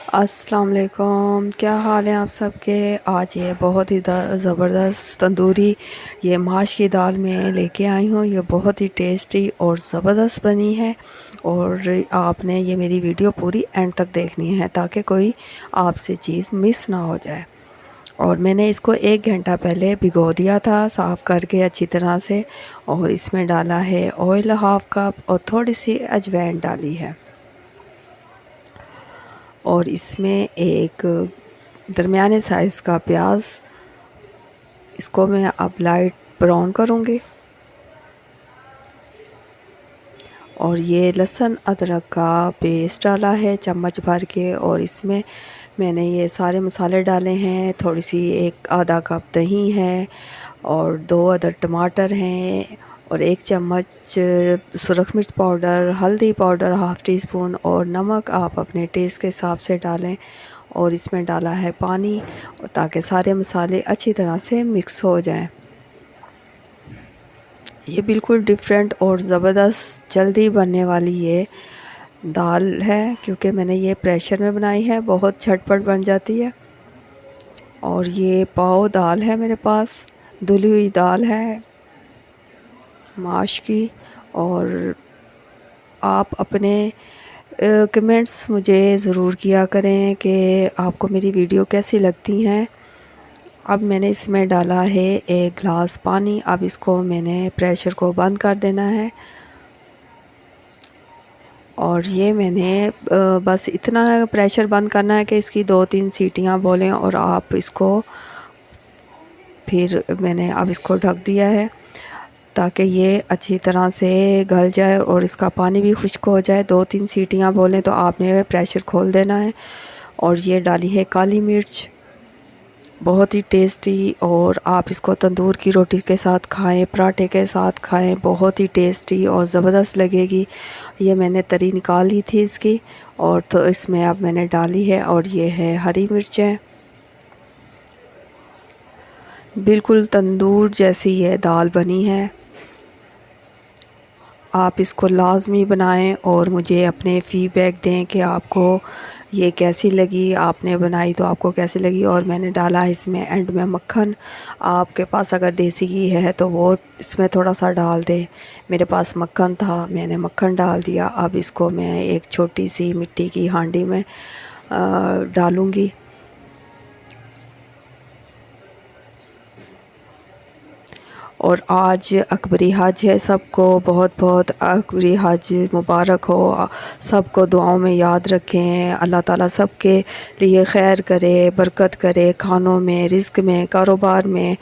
अस्सलाम वालेकुम, क्या हाल है आप सबके। आज ये बहुत ही ज़बरदस्त तंदूरी ये माश की दाल में लेके आई हूँ। ये बहुत ही टेस्टी और ज़बरदस्त बनी है और आपने ये मेरी वीडियो पूरी एंड तक देखनी है ताकि कोई आपसे चीज़ मिस ना हो जाए। और मैंने इसको 1 घंटा पहले भिगो दिया था साफ़ करके अच्छी तरह से। और इसमें डाला है ऑयल हाफ़ कप और थोड़ी सी अजवाइन डाली है। और इसमें एक दरमियाने साइज़ का प्याज, इसको मैं अब लाइट ब्राउन करूँगी। और ये लहसुन अदरक का पेस्ट डाला है चम्मच भर के। और इसमें मैंने ये सारे मसाले डाले हैं। थोड़ी सी एक आधा कप दही है और 2 अदर टमाटर हैं और 1 चम्मच सुरख मिर्च पाउडर, हल्दी पाउडर हाफ़ टी स्पून और नमक आप अपने टेस्ट के हिसाब से डालें। और इसमें डाला है पानी ताकि सारे मसाले अच्छी तरह से मिक्स हो जाएं। ये बिल्कुल डिफरेंट और ज़बरदस्त जल्दी बनने वाली ये दाल है क्योंकि मैंने ये प्रेशर में बनाई है, बहुत झटपट बन जाती है। और ये पाव दाल है मेरे पास, धुली हुई दाल है माश की। और आप अपने कमेंट्स मुझे ज़रूर किया करें कि आपको मेरी वीडियो कैसी लगती हैं। अब मैंने इसमें डाला है 1 गिलास पानी। अब इसको मैंने प्रेशर को बंद कर देना है। और ये मैंने बस इतना प्रेशर बंद करना है कि इसकी 2-3 सीटियां बोलें। और आप इसको फिर मैंने अब इसको ढक दिया है ताकि ये अच्छी तरह से गल जाए और इसका पानी भी खुश्क हो जाए। 2-3 सीटियां बोलें तो आपने प्रेशर खोल देना है। और ये डाली है काली मिर्च, बहुत ही टेस्टी। और आप इसको तंदूर की रोटी के साथ खाएं, पराठे के साथ खाएं, बहुत ही टेस्टी और ज़बरदस्त लगेगी। ये मैंने तरी निकाल ली थी इसकी और तो इसमें अब मैंने डाली है। और ये है हरी मिर्चें, बिल्कुल तंदूर जैसी ये दाल बनी है। आप इसको लाज़मी बनाएं और मुझे अपने फ़ीडबैक दें कि आपको ये कैसी लगी, आपने बनाई तो आपको कैसी लगी। और मैंने डाला है इसमें एंड में मक्खन। आपके पास अगर देसी घी है तो वो इसमें थोड़ा सा डाल दें। मेरे पास मक्खन था, मैंने मक्खन डाल दिया। अब इसको मैं एक छोटी सी मिट्टी की हांडी में डालूँगी। और आज अकबरी हज है, सबको बहुत बहुत अकबरी हज मुबारक हो। सबको दुआओं में याद रखें। अल्लाह ताला सबके लिए खैर करे, बरकत करे, खानों में, रिज़्क़ में, कारोबार में,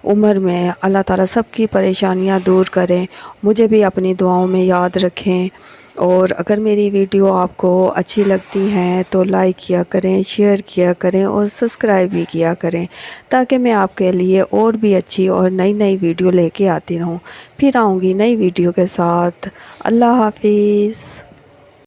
उम्र में। अल्लाह ताला सबकी परेशानियां दूर करें। मुझे भी अपनी दुआओं में याद रखें। और अगर मेरी वीडियो आपको अच्छी लगती हैं तो लाइक किया करें, शेयर किया करें और सब्सक्राइब भी किया करें ताकि मैं आपके लिए और भी अच्छी और नई नई वीडियो लेके आती रहूं। फिर आऊँगी नई वीडियो के साथ। अल्लाह हाफिज़।